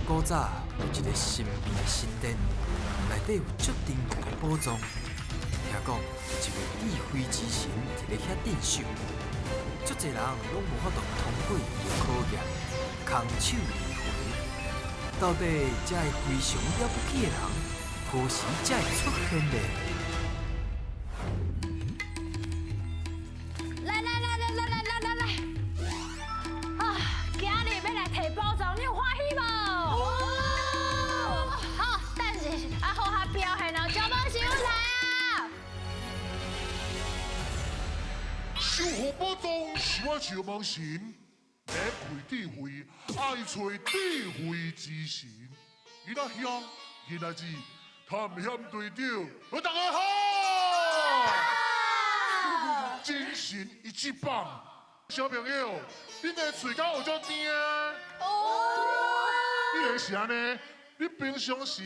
古早有一个神秘的神殿，内底有足珍贵的宝藏。听讲有一位智慧之神伫咧遐镇守，足侪人拢无法度通过伊的考验，空手而回。到底这个非常了不起的人，何时才会出现呢？ 守护宝藏是我招梦神，来开智慧，爱找智慧之神。你那乡，现在是探险队长，大家好！精神一级棒，小朋友，恁的嘴角有足甜啊！你个是安尼，你平常时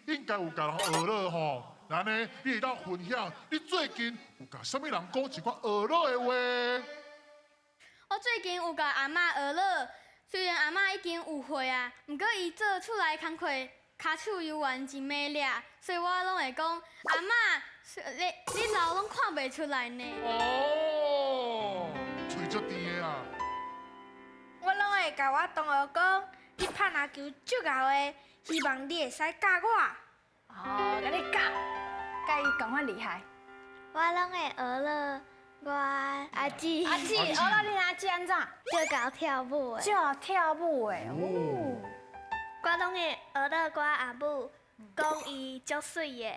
应该有甲人学了吼。 然后呢，你会当分享你最近有甲什么人讲一寡学乐的话？我最近有甲阿嬷学乐，虽然阿嬷已经有岁啊，不过伊做厝内工课，骹手犹原真美丽，所以我拢会讲阿嬷，你老拢看袂出来呢。哦，嘴足甜的啊！我拢会甲我同学讲，你拍篮球足敖的，希望你会使教我。哦，甲你教，甲伊共款厉害。我拢会学乐，我阿姊，阿姊，学了你阿姊安怎？就搞跳舞的。就跳舞的哦。我拢会学乐我阿母，讲伊足水的。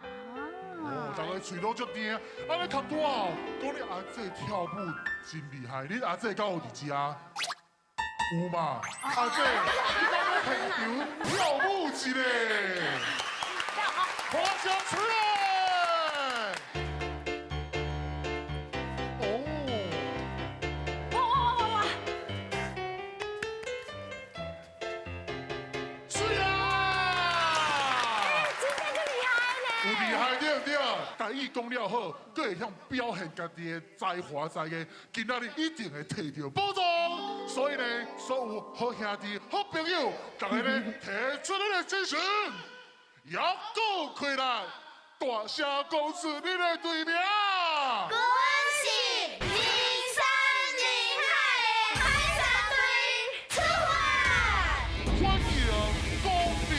哦，大家嘴都足甜，安尼看拄好，讲你阿姐跳舞真厉害，你阿姐敢有伫遮？有嘛？阿姐，你敢要现场跳舞一个？ 花香出来！哇！水啊！真正就厉害呢！有厉害对不对？家己讲了好，佫会向表现家己的才华才艺，今仔日一定会摕到宝藏。所以呢，所有好兄弟、好朋友，大家呢提出你的精神，也够开来。 大声讲出你的队名！阮是人山人海的海沙队出发。欢迎光临！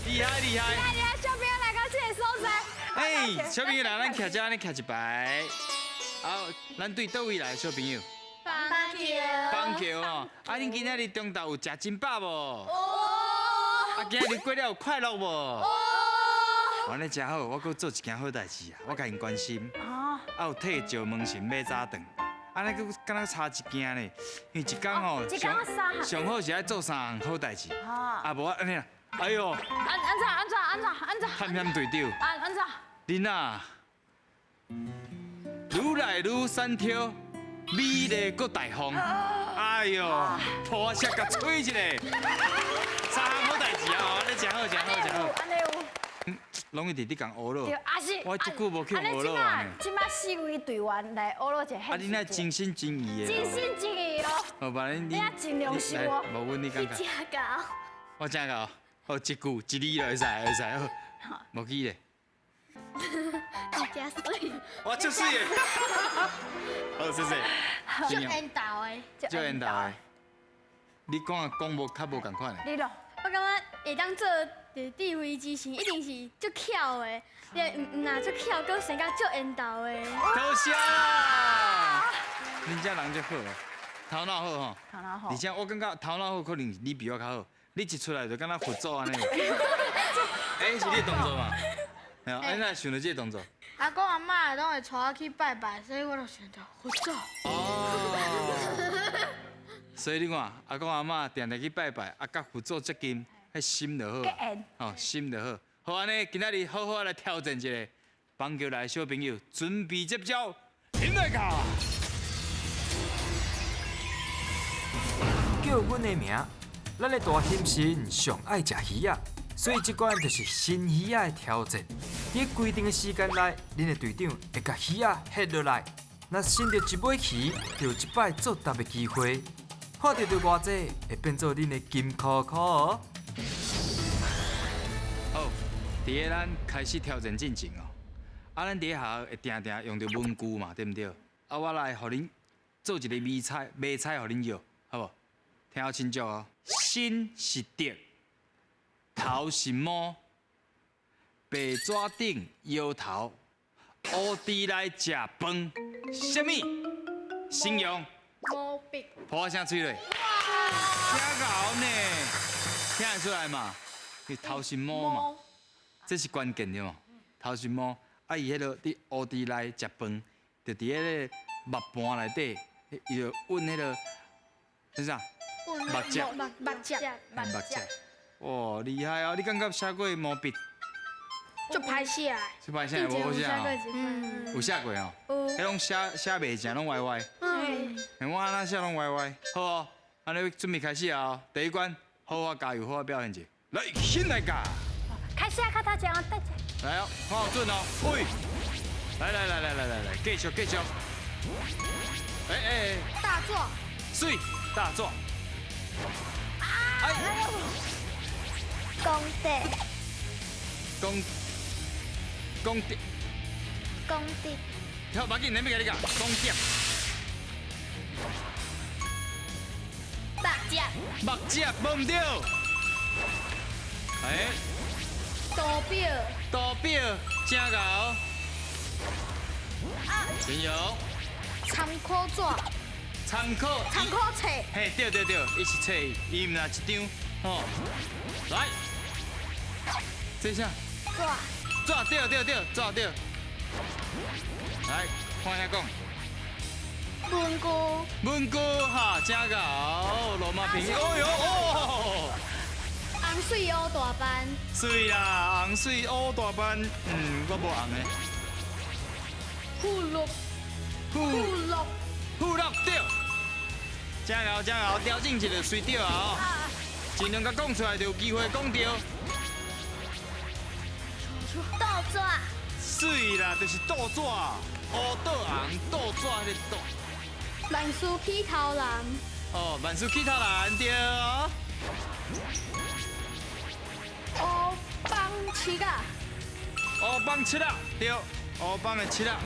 厉害厉害！大家小朋友来到这个所在。哎，小朋友来，咱徛这，咱徛一排。好，咱对倒位来的小朋友？棒球。棒球哦。啊，恁今仔日中昼有食真饱无？哦。啊，今仔日过了有快乐无？哦。安尼真好，我搁做一件好代志啊，我甲因关心。哦。啊，有替石门神马早顿。安尼搁敢若差一件呢，因为一天吼上好是爱做三项好代志。啊，无安尼啦。 哎呦！安怎？探险队长，安怎？恁啊，愈来愈山挑，美丽搁大方。哎呦，破舌甲吹一个，三项好代志啊！安尼真好，真好，真好。安尼有。拢一直伫讲学对，咯。啊是。我即久无去学咯安尼。即摆4位队员来学咯一个。啊，恁那真心真意的。真心真意哦。好吧，恁你啊尽量修哦。无阮你感觉？真高。我真高。 好，一句一字就会使，好，无记咧。你真水。我出水的。好，谢谢。足缘投的。足缘投的。你讲无较无共款的。你咯。我感觉会当做智慧之神，一定是足巧的。你唔若足巧，搁生甲足缘投的。多谢啦！恁遮人足好，头脑好吼。头脑好。而且我感觉头脑好，可能你比我较好。 你一出来就敢若佛祖安尼，哎，是你的动作嘛？哎呀，你哪想到这个动作？阿公阿妈拢会带我去拜拜，所以我就选择佛祖。哦，所以你看，阿公阿嬷定定去拜拜，啊，甲佛祖接近，迄心就好。哦，心就好。好安尼，今仔日好好来挑战一下棒球来的小朋友，准备接招现在卡。叫阮的名，咱的大天神上爱食鱼仔，所以这关就是新鱼仔的挑战。伫规定的时间内，恁的队长会甲鱼仔下落来。若伸到一尾鱼，就有一摆作答的机会。看到的偌济，会变做恁的金箍箍哦。好，伫个咱开始挑战进前哦。咱伫下会定定用到文具嘛，对毋对？我来互恁做一个迷彩，互恁摇，好无？听好清楚哦。心是竹，头是毛，白纸顶摇头，乌猪来食饭，什么？形容？毛笔。破声吹落。真搞呢，听得出来嘛？伊头是毛嘛，这是关键对嘛？头是毛，伊迄个伫乌猪内食饭，就伫迄个木盘内底，伊就温迄个，是啥？目汁。目汁。哇，厉害哦！你感觉写过毛笔？就拍写。是拍写无写哦？有写过哦？迄拢写袂正，拢歪歪。我安那写拢歪歪。好哦，安尼准备开始啊！第一关，好好加油，好好表现者。来，先来教。开始啊，看他讲啊，大家。来哦，看好准哦，喂！来，继续。大作。水大壮。公地。公地。好，马紧，你要甲你讲，公点。目汁无唔对。图表，正搞。真有。参考纸。参考册。嘿，对，伊是册，伊毋若一张，吼。来，这啥？纸对。来，看遐讲。文具哈，正搞，罗马平，哦哟。红水乌大班。水啦，红水乌大班，我无红的。附录对，正好，调整一下水对啊，尽量甲讲出来就有机会讲对。豆纸。水啦，就是豆纸，乌豆红豆纸迄个豆。万事起头难。哦，万事起头难对。乌帮七啊。乌帮七啊，对，乌帮的七啊。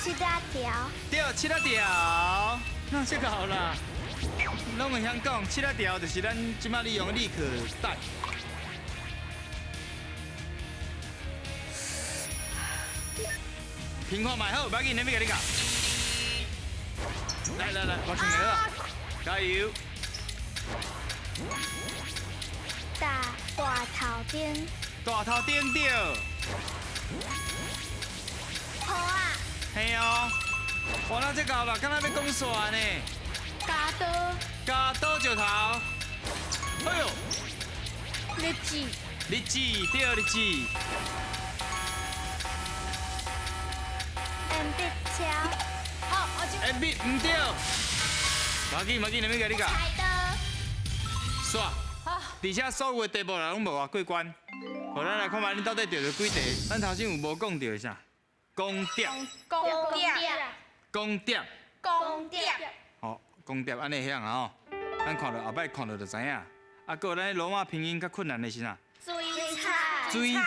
七大条。对，七啊条，那这个好啦，拢会晓讲，七啊条就是咱即摆利用的立可带。评看买好，不要紧，你要甲你讲。来，我请你了，加油！大头钉。大头钉对。好啊。嘿哦，哇，那这个好了，刚才要讲煞呢。加刀石头。哎呦。日子对，日子。鉛筆槍。鉛筆唔对。冇紧，你要甲你讲。菜刀。煞。而且所有的题目拢无偌过关，互咱来看卖恁到底对着几题。咱头先有无讲到啥？公碟。哦，公碟安尼遐啊吼，咱看到后摆看到就知影。啊，搁咱罗马拼音较困难的是啥？水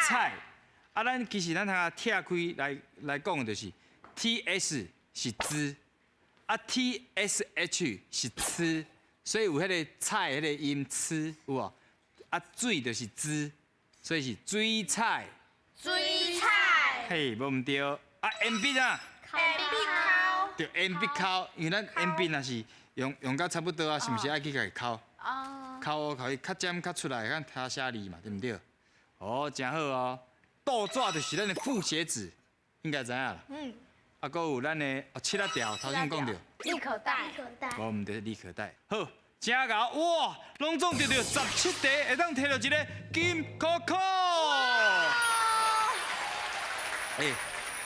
彩。啊，咱其实咱通拆开来讲就是 ，T-S 是知，啊 T-S-H 是吃，所以有迄个菜迄个音吃有无？啊，水就是知，所以是水彩。嘿，无毋对。啊，鉛笔啊。对，鉛笔抠，因为咱鉛笔若是用到差不多啊，是毋是爱去甲伊抠？抠伊较尖较出来，看他写字嘛，对毋对？哦，真好哦。豆纸就是咱的复写纸，应该知影啦。啊，搁有咱的七啊条，头先讲到。立可带。无毋对，立可带。好，真搞哇！拢总得到17题，会当摕到一个金箍箍。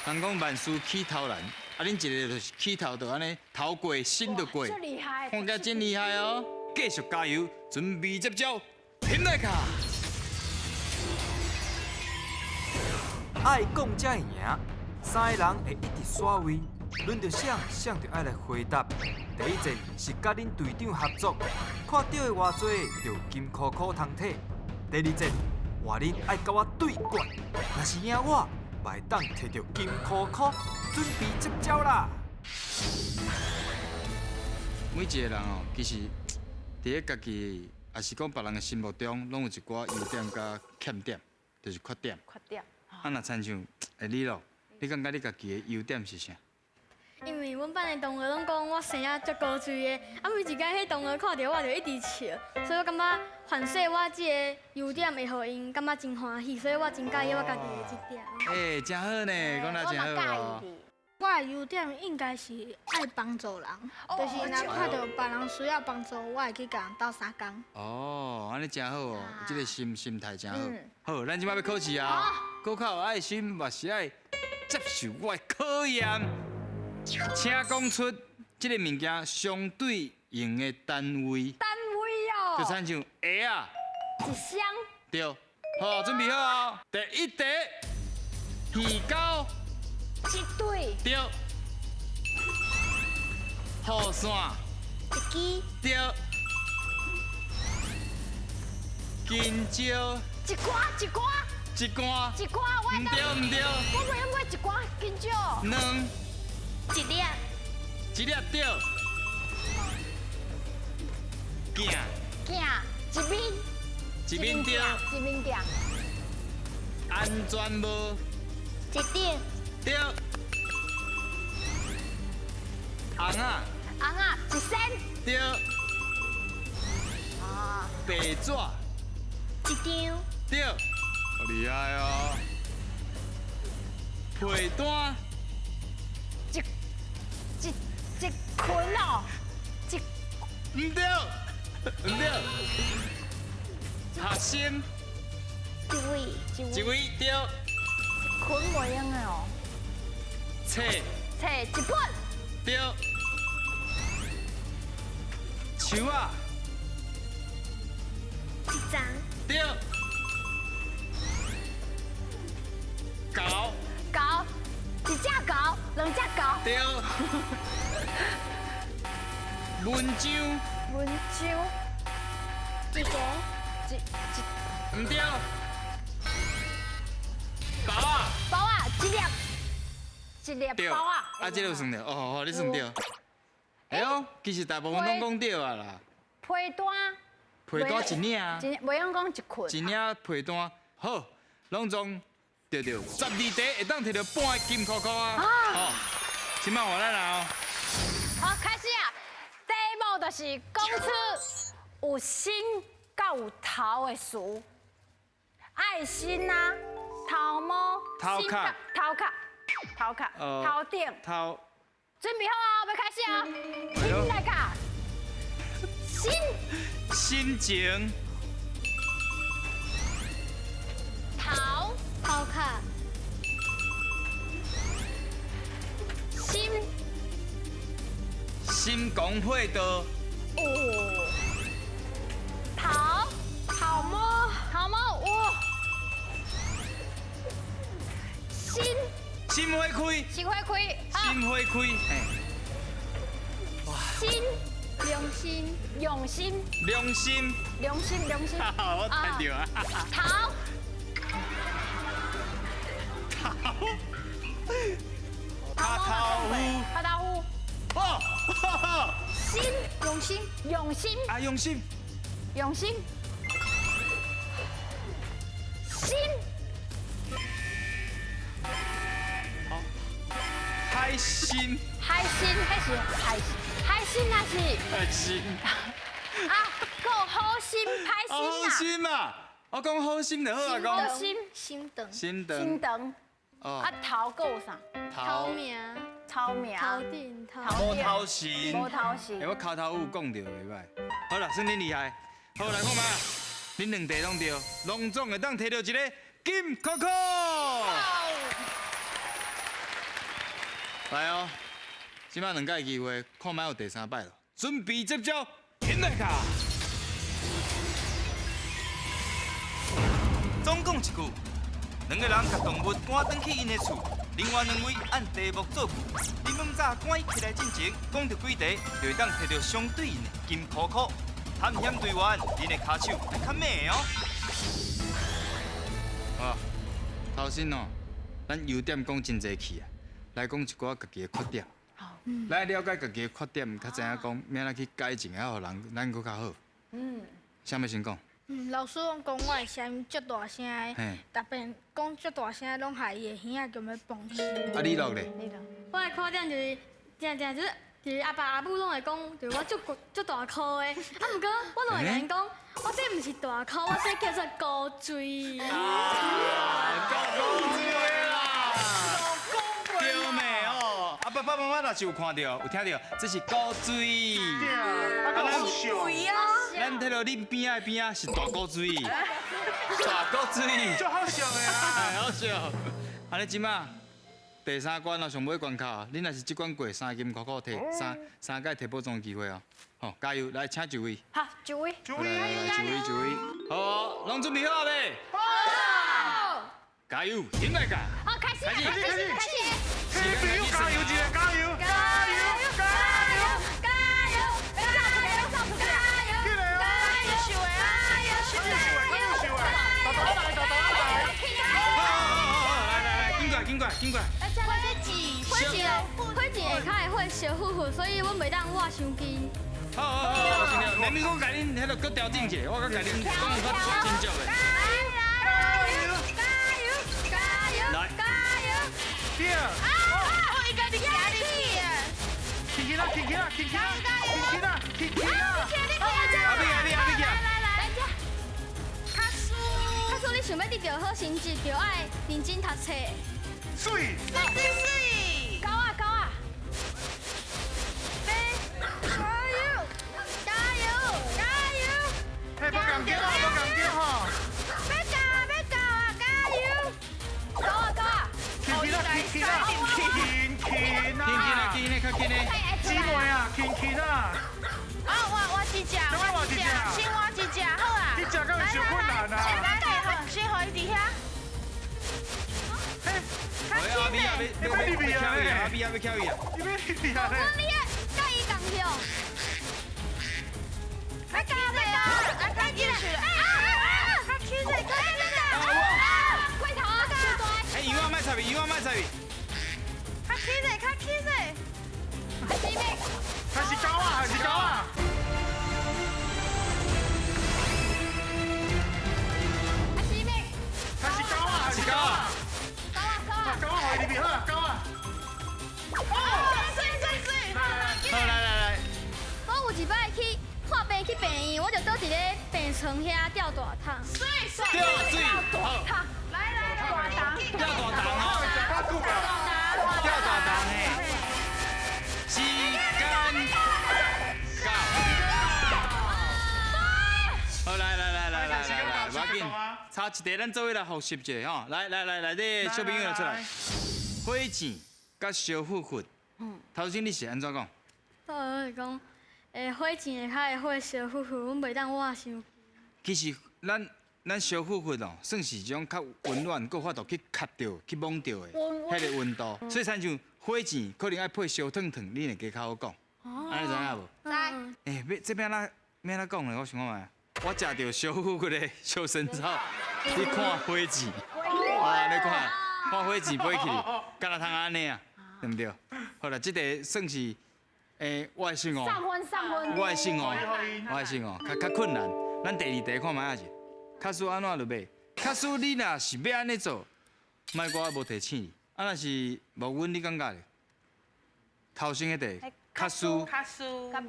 人讲万事起头难，啊，恁一个就是起头就安尼头过身就过，这厉害！看起来真厉害哦！继续加油，准备接招，拼来卡！爱讲才会赢，三个人会一直刷位，轮到谁就爱来回答。第一战是甲恁队长合作，看到的偌济就金箍箍通体。第二战换恁爱甲我对决，若是赢我，嘛会当摕到金箍箍，准备接招啦！每一个人哦，其实伫咧家己，也是讲别人的心目中，拢有一寡优点甲欠点，就是缺点。缺点。啊，若亲像你咯，你感觉你家己的优点是啥？因为阮班的同学拢讲我生啊足高水的，啊每一届迄同学看到我就一直笑，所以我感觉反射我即个优点会互因感觉真欢喜，所以我真介意我家己的即点。真好呢，讲得真好哦。我的优点应该是爱帮助人，就是若看到别人需要帮助，我会去甲人斗相共。哦，安尼真好哦，这个心态真好。好，咱即摆要考试啊，考有爱心，嘛是爱接受我的考验。请讲出这个物件相对应的单位，单位哦。就亲像鞋啊。一箱。对，好，准备好啊！第一题，鱼钩。一对。对。雨伞。一支。对。金蕉。一寡。一罐。一寡，我唔对唔对。我袂用过一寡金蕉。两。一粒。一粒对。镜。镜，一面对。一面镜。安全帽。一顶。对。红啊。红啊，一身。对。啊。白纸。一张。对。好厉害哦。被单。一捆哦。唔对，唔对。学生。一位对。捆袂用的哦。册。一本。对。树啊。一张。对。狗。一只狗，两只狗。对。文章。一个。唔对。包啊。一粒对。包啊。啊，这个有算着，哦，你算着。哎呦，其实大部分拢讲对啊啦。被单。被单一领啊。袂用讲一捆。一领被单，好，拢总对着12题会当摕到半个金箍箍啊！哦，即摆换咱啦哦。好，开始啊！第一幕就是讲出有心甲有头的事，爱心啊，头毛、头壳、头顶。头。准备好啊！要开始啊！听来个心情。头卡。心公会道。头毛有。心花开。心花开。心花开。心。用心。良心。我猜到啊。头。卡头夫。哦。用心。啊，用心。海心。海心那是。海心。啊，够好心歹心好心啊！我讲好心就好啊，讲。好心。心肠。心肠。哦。啊，头够有啥？头名。头顶。无头神。我口头有讲到袂歹。好啦，算恁厉害。好来看嘛，恁两题拢对，隆重会当摕到一个金箍箍。来哦，即摆两届机会，看卖有第三摆咯。准备接招，演来卡。总共一句，两个人甲动物赶转去因的厝，另外两位按题目做句。你们早赶伊起来进前，讲到几题，就会当摕到相对应的金箍箍。探险队员，恁的骹手要较美哦。好，头先哦，咱优点讲真侪去啊，来讲一寡家己的缺点。好，来了解家己的缺点，较知影讲免来去改进，啊，互人咱佫较好。啥物先讲？老师拢讲我的声音足大声的嘿，逐遍讲足大声，拢害伊的耳仔叫要崩死。啊，你录咧？我的缺点就是常就是阿爸阿母拢会讲，就是我足大颗的，啊，毋过我拢会甲因讲，我这毋是大颗，我这叫做高水。对咩哦？啊，爸爸妈妈若是有看到，有听到，这是高水。咱睇到你边仔是大高水，大高水，就好笑的啊！好笑。安尼即马第三关咯，上尾关卡，你若是即关过3金箍箍摕三届摕宝藏机会哦。好，加油！来，请一位。好，一位。来，一位。好，拢准备好未？好。加油，顶来噶！好，开始。嘿，朋友加油一下，加油！紧过来！火箭下骹会火烧呼呼，所以阮袂当挖伤机。好，尽量。连面我甲恁迄个搁调整者，我搁甲恁讲较真足的。来，对。应该你行你去啊！卡叔，你想要得到好成绩，就爱认真读册。水。高啊！嘿，不敢叫哈！要高啊！加油！高啊！轻啊！较紧啊！姊妹啊，轻啊！我一只，先我一只，好啊！你食敢会伤困难啊？先互伊伫遐。阿比啊，要翘伊啊！阿比啊，要翘伊啊！你要厉害我嘞！你甲伊共向。快加油啊！快进去了！快起来！快头啊！哎，油啊，卖插伊！快起来！还是高啊！高啊！好，你比好，高啊！好，来，我有一摆去看病去病院，我就倒伫咧病床遐吊大桶。吊水，好，来，大档，吊大档哦，吊大档嘿。时间到。好，来，不要紧，差一题咱做伙来复习者吼。来，这小朋友出来。火箭甲小虎虎，头先你是安怎讲？我是讲，火箭下骹会火烧呼呼，阮袂当挖伤。其实咱小虎虎哦，算是一种较温暖，佮法度去吸到、去摸到的迄个温度。所以，亲像火箭可能爱配烧烫烫，你会加较好讲。安尼知影无？要这边要哪讲呢？我想看觅。我食到小虎虎的小生草，你看火箭，你看火箭飞去，敢若通安尼啊，对不对？好啦，这个算是我的算哦。上分。我的算哦，较困难。咱第二题看卖下去，卡输安怎就买？卡输你若是要安尼做，莫我无提醒你。啊，若是无阮，你感觉咧？头先迄题，卡输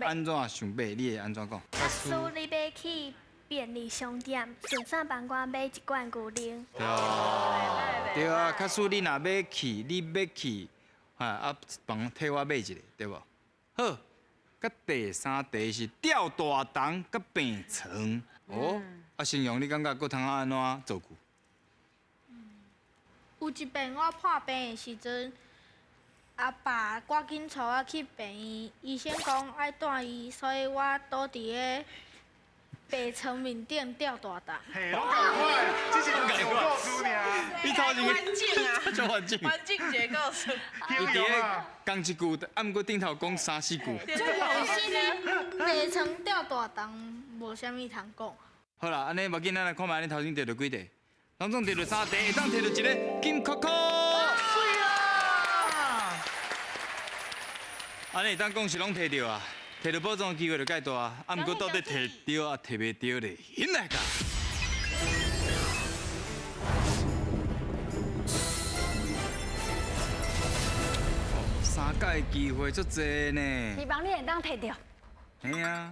安怎想买？你会安怎讲？卡输你要去便利商店，顺便帮我买一罐牛奶。对啊，卡输你若要去，帮替我买一个，对无？好。甲第三题是吊大档甲病床哦，成阳你感觉佫通安怎做句？有一遍我破病的时阵，阿爸赶紧带我去病院，医生讲爱带伊，所以我倒伫个白床面顶吊大档。嘿，拢赶快，这是有结构书尔。你超级环境啊，这环境，环境结构是。伊伫咧讲一句，啊，毋过顶头讲3、4句。就有心呢，白床吊大档，无啥物通讲。好啦，安尼无紧，咱来看卖恁头前摕到几题，拢总摕到3题，会当摕到一个金扣扣。水啊！安尼当讲是拢摕到啊，摕到保障的机会就介大啊，啊，毋过到底摕到啊，摕袂到咧，现来讲。3届机会足济呢。希望你会当摕到。嘿啊。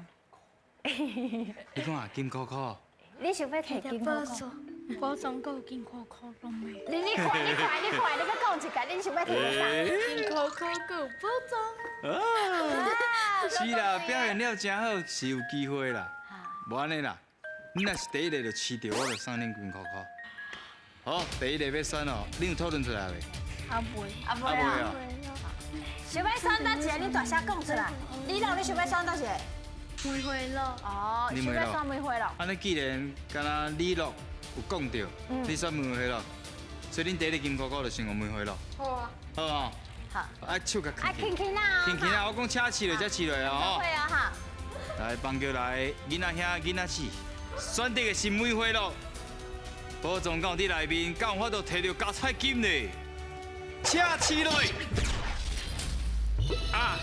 你看啊，金扣扣。你想要摕金箍箍？保障够金箍箍拢没。你快，你要讲一个，你想要摕到啥？金箍箍够保障。啊，是啦，表现了真好，是有机会啦。无安尼啦，你若是第一个就饲到，我就送恁金箍箍。好，第一个要选哦，你有讨论出来未？阿袂。袂啊。想要选哪一个？你大声讲出来。李老，你想要选哪一个？梅花鹿。哦，想要选梅花鹿。安尼既然敢若李乐有讲到，你选梅花鹿，所以恁第一个金箍箍就先用梅花鹿。好啊。好啊。好。啊，手甲啊，轻轻啊。轻轻啊，我讲车饲落才饲落哦。会啊哈。来，放叫来，囡仔兄、囡仔姊，选择的是梅花鹿，保障到伫内面，敢有法度摕到加彩金呢？车饲落。啊！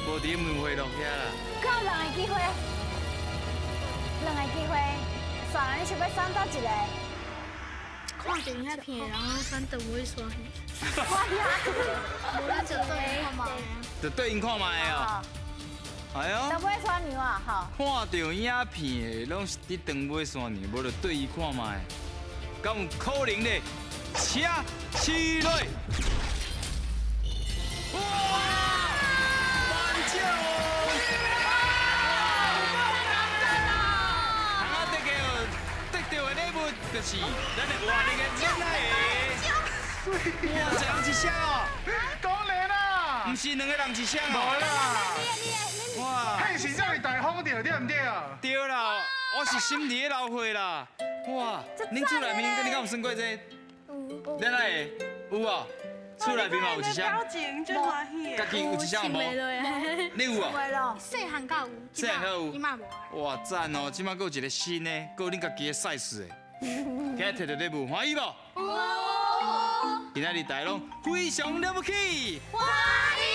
无伫梅花鹿遐啦。够2个机会，2个机会，算了，你想要选倒一个？看到遐片的人，我选长尾山鱼。我呀，无咱就对看嘛。就对因看卖哦。哎呦，长尾山牛啊，吼。看到影片的拢是伫长尾山呢，无就对伊看卖。敢有可能咧？车饲落。哇！满奖！通啊得到的礼物就是咱的活力的真爱的。哇，一人一箱哦！当然啦，不是2个人一箱无哦。啦，哇！嘿，是让你大方着，对唔对？对啦，我是心里的老伙啦。哇，恁厝内面跟你敢有算过这？有。咱来有啊，厝内面嘛有一箱。表情真欢喜。家己有一箱无？你有啊？会咯。细汉到有，细汉到有即马无。哇，赞哦！即摆还有一个新的，还有恁家己的 size 的。今日摕到礼物，欢喜无？今仔日大家拢非常了不起。欢喜。